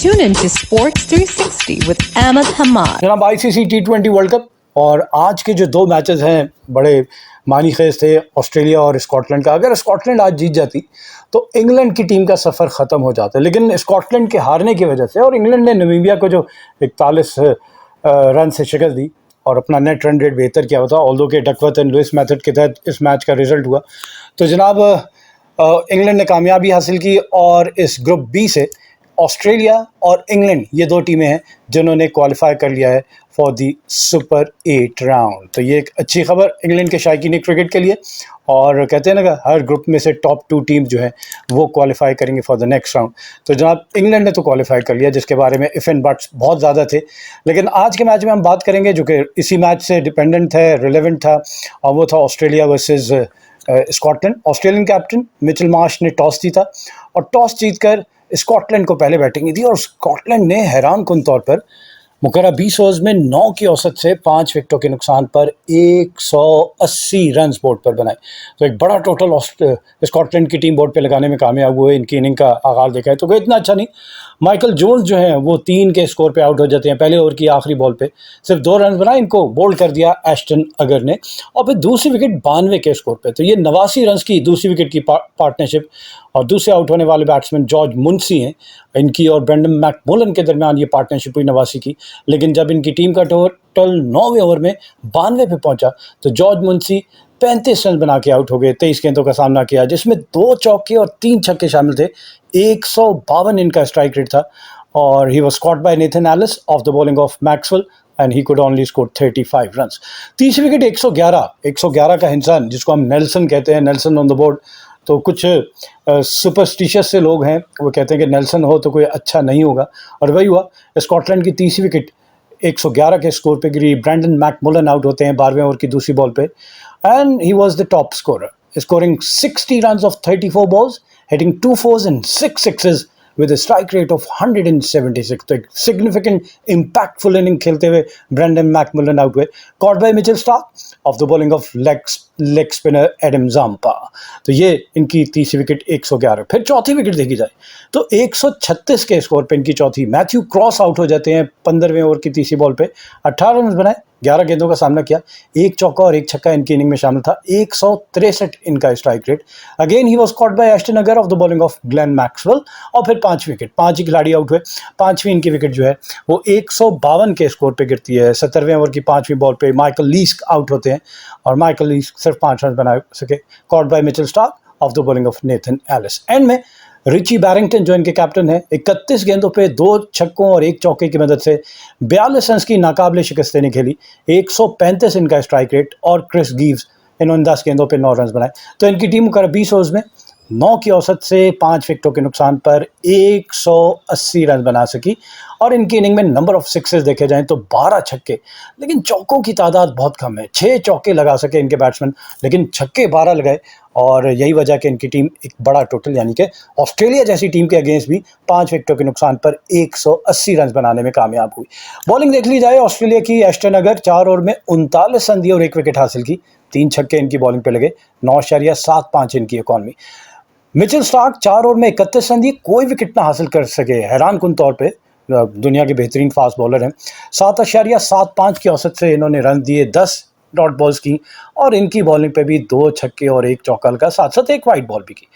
Tune in to Sports 360 with Ahmed Hamad. जनाब ICC T20 world cup और आज के जो दो मैचेस हैं बड़े मानी खेज थे, ऑस्ट्रेलिया और स्कॉटलैंड का। अगर स्कॉटलैंड आज जीत जाती तो इंग्लैंड की टीम का सफ़र ख़त्म हो जाता, लेकिन स्कॉटलैंड के हारने की वजह से और इंग्लैंड ने नामीबिया को जो 41 रन से शिकस्त दी और अपना नेट रन रेट बेहतर किया हुआ था, ऑल्दो के डकवर्थ एंड लुइस मेथड के तहत इस मैच का रिजल्ट हुआ, तो जनाब इंग्लैंड ने कामयाबी हासिल की और इस ग्रुप बी से ऑस्ट्रेलिया और इंग्लैंड ये दो टीमें हैं जिन्होंने क्वालिफाई कर लिया है फॉर दी सुपर 8 राउंड। तो ये एक अच्छी खबर इंग्लैंड के शायकीन क्रिकेट के लिए, और कहते हैं ना कि हर ग्रुप में से टॉप 2 टीम जो है वो क्वालिफाई करेंगे फॉर द नेक्स्ट राउंड। तो जनाब इंग्लैंड ने तो क्वालिफाई कर लिया, जिसके बारे में इफ एंड बट्स बहुत ज़्यादा थे, लेकिन आज के मैच में हम बात करेंगे जो कि इसी मैच से डिपेंडेंट है, रिलेवेंट था, और वो था Australia versus Scotland. Australian captain Mitchell Marsh ने टॉस जीता और टॉस जीतकर स्कॉटलैंड को पहले बैटिंग दी और स्कॉटलैंड ने हैरान कुन तौर पर मुकर्रर 20 ओवर्स में 9 की औसत से 5 विकेटों के नुकसान पर 180 रन बोर्ड पर बनाए। तो एक बड़ा टोटल स्कॉटलैंड की टीम बोर्ड पे लगाने में कामयाब हुए। इनकी इनिंग का आगाज़ देखा है तो कोई इतना अच्छा नहीं। माइकल जोन्स जो हैं वो 3 के स्कोर पे आउट हो जाते हैं पहले ओवर की आखिरी बॉल पे, सिर्फ 2 रन बनाए, इनको बोल्ड कर दिया एस्टन अगर ने, और फिर दूसरी विकेट 92 के स्कोर पे। तो ये 89 रन की दूसरी विकेट की पार्टनरशिप, और दूसरे आउट होने वाले बैट्समैन जॉर्ज मुंसी हैं, इनकी और ब्रेंडन मैकमोलन के दरमियान ये पार्टनरशिप हुई 89 की। लेकिन जब इनकी टीम का टोटल 9वें ओवर में 92 पे पहुंचा तो जॉर्ज मुंसी 35 रन बना के आउट हो गए। 23 गेंदों का सामना किया जिसमें 2 चौके और 3 छक्के शामिल थे। 152 इनका स्ट्राइक रेट था और he was caught by Nathan Ellis of the bowling of Maxwell and he could only score 35 run. तीसरी विकेट 111 का इंसान जिसको हम नेल्सन कहते हैं, नेल्सन ऑन द बोर्ड। तो कुछ सुपरस्टिशियस से लोग हैं, वो कहते हैं कि नेल्सन हो तो कोई अच्छा नहीं होगा, और वही हुआ। स्कॉटलैंड की तीसरी विकेट 111 के स्कोर पे गिरी। ब्रेंडन मैकमोलन आउट होते हैं 12वें ओवर की दूसरी बॉल पे and he was the top scorer, scoring 60 run of 34 balls, hitting 2 4s and 6 6s with a strike rate of 176। तो एक सिग्निफिकेंट इम्पैक्टफुल इनिंग खेलते हुए ब्रेंडन मैकमोलन आउट हुए, caught by Mitchell Starc off the bowling of leg spinner Adam Zampa. तो ये इनकी तीसरी wicket 111। फिर चौथी विकेट देखी जाए तो 136 के स्कोर पे इनकी चौथी, मैथ्यू क्रॉस आउट हो जाते हैं 15वें ओवर की तीसरी बॉल पे। 18 रन बनाए, 11 गेंदों का सामना किया, 1 चौका और 1 छक्का इनकी इनिंग में शामिल था। 163 इनका strike rate. Again he was caught by Aston अगर of the bowling of Glenn Maxwell, और फिर 5 विकेट, 5 ही खिलाड़ी आउट हुए। 5वीं इनकी विकेट जो है वो 152 के स्कोर पे गिरती है। 17वें ओवर की 5वीं बॉल पे माइकल लीस्क आउट होते हैं और माइकल लीस्क सिर्फ 5 रन बना सके, cot by Mitchell Starc off the bowling of Nathan Ellis. And में रिची बैरिंगटन जो इनके कैप्टन है, 31 गेंदों पे 2 छक्कों और 1 चौके की मदद से 42 रन की नाकाबिले शिकस्त ने खेली। 135 इनका स्ट्राइक रेट, और क्रिस गिव्स इन्होंने 10 गेंदों पे 9 रन बनाए। तो इनकी टीम मुकर्रर 20 ओवर्स में 9 की औसत से 5 विकेटों के नुकसान पर 180 रन बना सकी, और इनकी इनिंग में नंबर ऑफ सिक्सेस देखे जाएं तो 12 छक्के, लेकिन चौकों की तादाद बहुत कम है। 6 चौके लगा सके इनके बैट्समैन, लेकिन छक्के 12 लगाए, और यही वजह कि इनकी टीम एक बड़ा टोटल यानी कि ऑस्ट्रेलिया जैसी टीम के अगेंस्ट भी 5 विकेटों के नुकसान पर 180 रन बनाने में कामयाब हुई। बॉलिंग देख ली जाए ऑस्ट्रेलिया की, एस्टन अगर 4 ओवर में 39 रन दिए और 1 विकेट हासिल की। 3 छक्के इनकी बॉलिंग पे लगे। 9.75 इनकी इकॉनमी। मिचेल स्टार्क 4 ओवर में 31 रन दिए, कोई विकेट ना हासिल कर सके, हैरान कुन तौर पे, दुनिया के बेहतरीन फास्ट बॉलर हैं। 7.75 की औसत से इन्होंने रन दिए, 10 डॉट बॉल्स की, और इनकी बॉलिंग पे भी 2 छक्के और 1 चौका का, साथ साथ 1 वाइड बॉल भी की।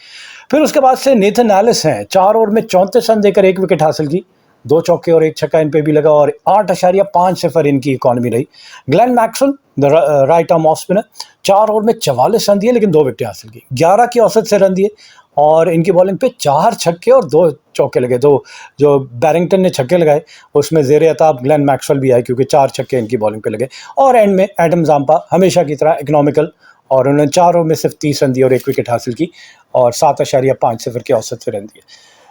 फिर उसके बाद से नेथन एलिस हैं, 4 ओवर में 34 रन देकर 1 विकेट हासिल की, 2 चौके और 1 छक्का इन पे भी लगा, और 8.50 इनकी इकॉनमी रही। Glenn Maxwell the right arm off spinner, 4 over में 44 रन दिए लेकिन 2 विकेट हासिल की, 11 की औसत से रन दिए, और इनकी बॉलिंग पे 4 छक्के और 2 चौके लगे। तो जो बैरिंगटन ने छक्के लगाए उसमें ज़ेरे अताब ग्लेन मैक्सवेल भी आए, क्योंकि 4 छक्के इनकी बॉलिंग पे लगे। और एंड में एडम जाम्पा हमेशा की तरह इकोनॉमिकल, और उन्होंने 4 ओवर में सिर्फ 30 रन दिए और 1 विकेट हासिल की, और 7.50 की औसत से रन दिए।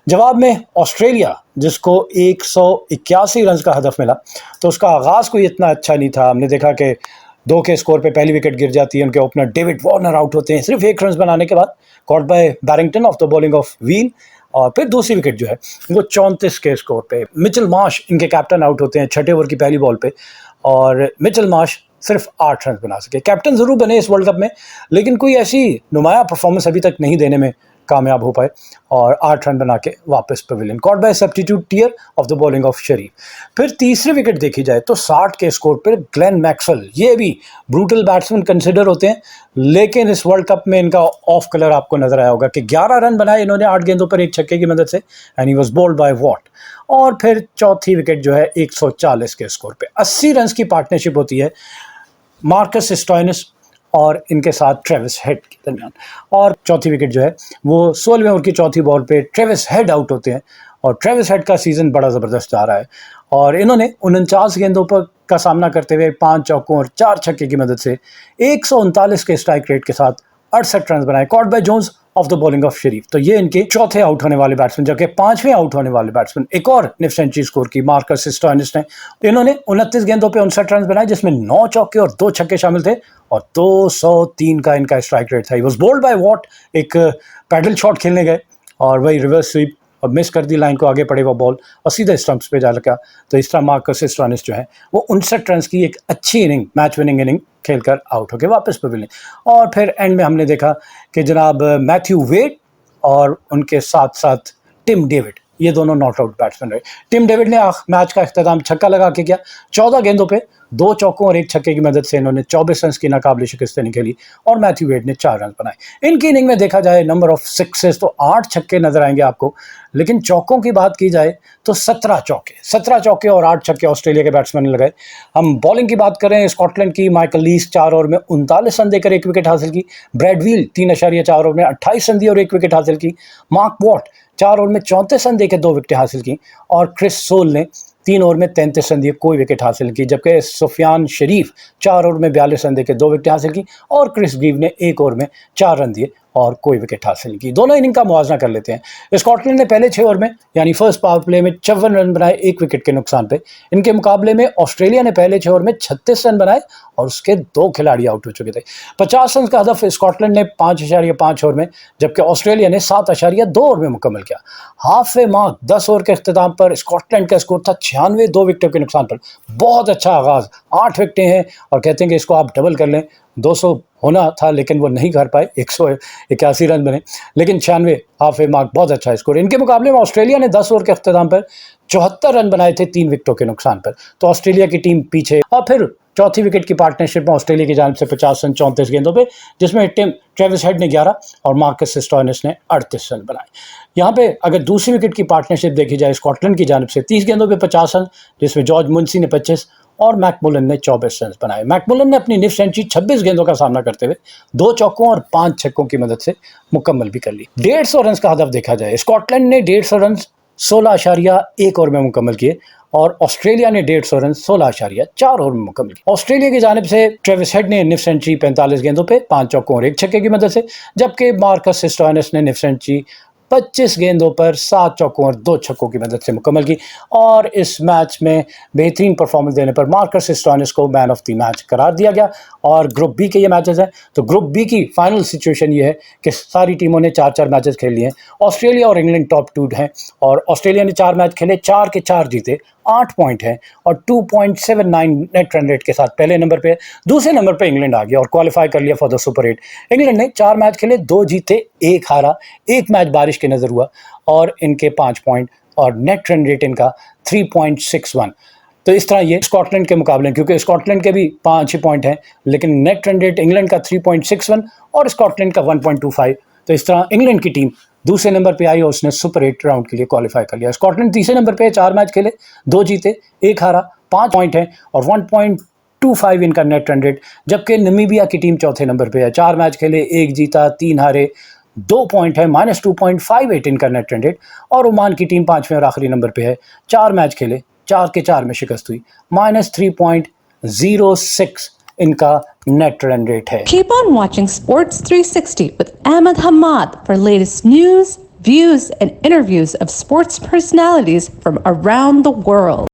जवाब में ऑस्ट्रेलिया, जिसको 181 रन का हदफ मिला, तो उसका आगाज़ कोई इतना अच्छा नहीं था। हमने देखा कि 2 के स्कोर पे पहली विकेट गिर जाती है, उनके ओपनर डेविड वार्नर आउट होते हैं सिर्फ 1 रन बनाने के बाद, caught by Barrington of the bowling of wheel, और फिर दूसरी विकेट जो है वो 34 के स्कोर पे। मिचेल मार्श इनके कैप्टन आउट होते हैं 6ठे ओवर की पहली बॉल पे, और मिचेल मार्श सिर्फ 8 रन बना सके। कैप्टन ज़रूर बने इस वर्ल्ड कप में, लेकिन कोई ऐसी नुमाया परफॉर्मेंस अभी तक नहीं देने में कामयाब हो पाए और 8 रन बना के वापस pavilion. Caught by substitute Tear off the bowling of Sharif. फिर तीसरी विकेट देखी जाए तो 60 के स्कोर पर ग्लेन मैक्सवेल, ये भी ब्रूटल बैट्समैन कंसिडर होते हैं, लेकिन इस वर्ल्ड कप में इनका ऑफ कलर आपको नजर आया होगा कि 11 रन बनाए इन्होंने 8 गेंदों पर एक छक्के की मदद से, and he was bowled by Watt. और फिर चौथी विकेट जो है 140 के स्कोर पे 80 रन की पार्टनरशिप होती है मार्कस स्टोइनिस और इनके साथ ट्रेविस हेड के दरमियान। और चौथी विकेट जो है वो 16वें ओवर की चौथी बॉल पे ट्रेविस हेड आउट होते हैं और ट्रेविस हेड का सीजन बड़ा ज़बरदस्त जा रहा है और इन्होंने 49 गेंदों पर का सामना करते हुए 5 चौकों और 4 छक्के की मदद से 139 के स्ट्राइक रेट के साथ 68 रन बनाए। Caught by Jones off the bowling of Sharif. तो ये इनके चौथे आउट होने वाले बैट्समैन, जबकि 5वें आउट होने वाले बैट्समैन एक और निफ सेंचुरी स्कोर की मार्कस स्टोइनिस ने। इन्होंने 29 गेंदों पे 59 रन बनाए जिसमें 9 चौके और 2 छक्के शामिल थे और 203 का इनका स्ट्राइक रेट था। He was bowled by Watt, एक पैडल शॉट खेलने गए और वही रिवर्स स्वीप और मिस कर दी लाइन को, आगे पड़े वो बॉल और सीधे स्टंप्स पे जा लगा। तो इस तरह मार्कस स्टोइनिस जो है वो 59 रन की एक अच्छी इनिंग, मैच विनिंग इनिंग खेलकर आउट होकर वापस पवेलियन। और फिर एंड में हमने देखा कि जनाब मैथ्यू वेड और उनके साथ साथ टिम डेविड, ये दोनों नॉट आउट बैट्समैन रहे। टिम डेविड ने मैच का इख्तिताम छक्का लगा के किया। 14 गेंदों पे 2 चौकों और 1 छक्के की मदद से इन्होंने 24 रन की नाकाबिले शिकस्त निकली और मैथ्यू वेड ने 4 रन बनाए। इनकी इनिंग में देखा जाए नंबर ऑफ सिक्सेस तो 8 छक्के नजर आएंगे आपको, लेकिन चौकों की बात की जाए तो 17 चौके और 8 छक्के ऑस्ट्रेलिया के बैट्समैन ने लगाए। हम बॉलिंग की बात करें स्कॉटलैंड की, माइकल लीस 4 ओवर में 39 रन देकर 1 विकेट हासिल की। ब्रैड वील 3.4 ओवर में 28 रन दिए और 1 विकेट हासिल की। मार्क वॉट 4 ओवर में 34 रन देकर 2 विकेट हासिल की और क्रिस सोल ने 3 ओवर में 33 रन दिए, कोई विकेट हासिल की। जबकि सुफियान शरीफ 4 ओवर में 42 रन देकर 2 विकेट हासिल की और क्रिस ग्रीव ने 1 ओवर में 4 रन दिए और कोई विकेट हासिल की। दोनों इनिंग का मुआवजा कर लेते हैं। स्कॉटलैंड ने पहले 6 ओवर में यानी फर्स्ट पावर प्ले में 54 रन बनाए 1 विकेट के नुकसान पे। इनके मुकाबले में ऑस्ट्रेलिया ने पहले 6 ओवर में 36 रन बनाए और उसके 2 खिलाड़ी आउट हो चुके थे। 50 रन का हदफ स्कॉटलैंड ने 5.5 ओवर में, जबकि ऑस्ट्रेलिया ने 7.2 ओवर में मुकम्मल किया। हाफ वे मार्क 10 ओवर के अख्तिताम पर स्कॉटलैंड का स्कोर था 96, 2 विकेटों के नुकसान पर। बहुत अच्छा आगाज, 8 विकेटें हैं और कहते हैं कि इसको आप डबल कर लें, 200 होना था लेकिन वो नहीं कर पाए, 181 रन बने, लेकिन 96 हाफ ए मार्क बहुत अच्छा स्कोर। इनके मुकाबले में ऑस्ट्रेलिया ने 10 ओवर के अख्तिताम पर 74 रन बनाए थे 3 विकेटों के नुकसान पर। तो ऑस्ट्रेलिया की टीम पीछे। और फिर चौथी विकेट की पार्टनरशिप में ऑस्ट्रेलिया की जानिब से 50 रन 34 गेंदों पे, जिसमें ट्रेविस हेड ने 11 और मार्कस स्टोइनिस ने 38 रन बनाए। यहाँ पे अगर दूसरी विकेट की पार्टनरशिप देखी जाए स्कॉटलैंड की जानिब से 30 गेंदों पे 50 रन, जिसमें जॉर्ज मुंसी ने 25 और मैकमुलन ने 24 रन बनाए। मैकमुलन ने अपनी निफ सेंचुरी 26 गेंदों का सामना करते हुए 2 चौकों और 5 छक्कों की मदद से मुकम्मल भी कर ली। 150 रन का हदफ देखा जाए, स्कॉटलैंड ने 150 रन 16.1 ओवर में मुकम्मल किए और ऑस्ट्रेलिया ने 150 रन 16.4 ओवर में मुकम्मल किए। ऑस्ट्रेलिया की जानिब से ट्रेविस हेड ने निफ सेंचुरी 45 गेंदों पे 5 चौकों और 1 छक्के की मदद से, जबकि मार्कस स्टोइनिस ने निफ सेंचुरी 25 गेंदों पर 7 चौकों और 2 छक्कों की मदद से मुकम्मल की। और इस मैच में बेहतरीन परफॉर्मेंस देने पर मार्कस स्टोइनिस को मैन ऑफ द मैच करार दिया गया। और ग्रुप बी के ये मैचेस हैं, तो ग्रुप बी की फाइनल सिचुएशन ये है कि सारी टीमों ने 4-4 मैचेस खेल लिए हैं। ऑस्ट्रेलिया और इंग्लैंड टॉप 2 हैं और ऑस्ट्रेलिया ने 4 मैच खेले, 4 के 4 जीते, 8 पॉइंट हैं और 2.79 नेट रन रेट के साथ पहले नंबर पे। दूसरे नंबर पे इंग्लैंड आ गया और क्वालिफाई कर लिया फॉर द सुपर 8। इंग्लैंड ने 4 मैच खेले, 2 जीते 1 हारा, 1 मैच बारिश के नजर हुआ और इनके 5 पॉइंट और नेट रन रेट इनका 3.61। तो इस तरह ये स्कॉटलैंड के मुकाबले, क्योंकि स्कॉटलैंड के भी 5 ही पॉइंट हैं, लेकिन नेट रन रेट इंग्लैंड का 3.61 और स्कॉटलैंड का 1.25। तो इस तरह इंग्लैंड की टीम दूसरे नंबर पे आई और उसने सुपर 8 राउंड के लिए क्वालिफाई कर लिया। स्कॉटलैंड तीसरे नंबर पे 4 मैच खेले, 2 जीते 1 हारा, 5 पॉइंट हैं और 1.25 इनका नेट रन रेट। जबकि नमीबिया की टीम चौथे नंबर पे है, 4 मैच खेले, 1 जीता 3 हारे, 2 पॉइंट है, -2.58 इनका नेट रन रेट। और ओमान की टीम 5वें और आखिरी नंबर पे है, 4 मैच खेले, 4 के 4 में शिकस्त हुई, -3.06 इनका नेट रन रेट है। Keep on watching Sports 360 with Ahmed Hamad for latest news, views, and interviews of sports personalities from around the world.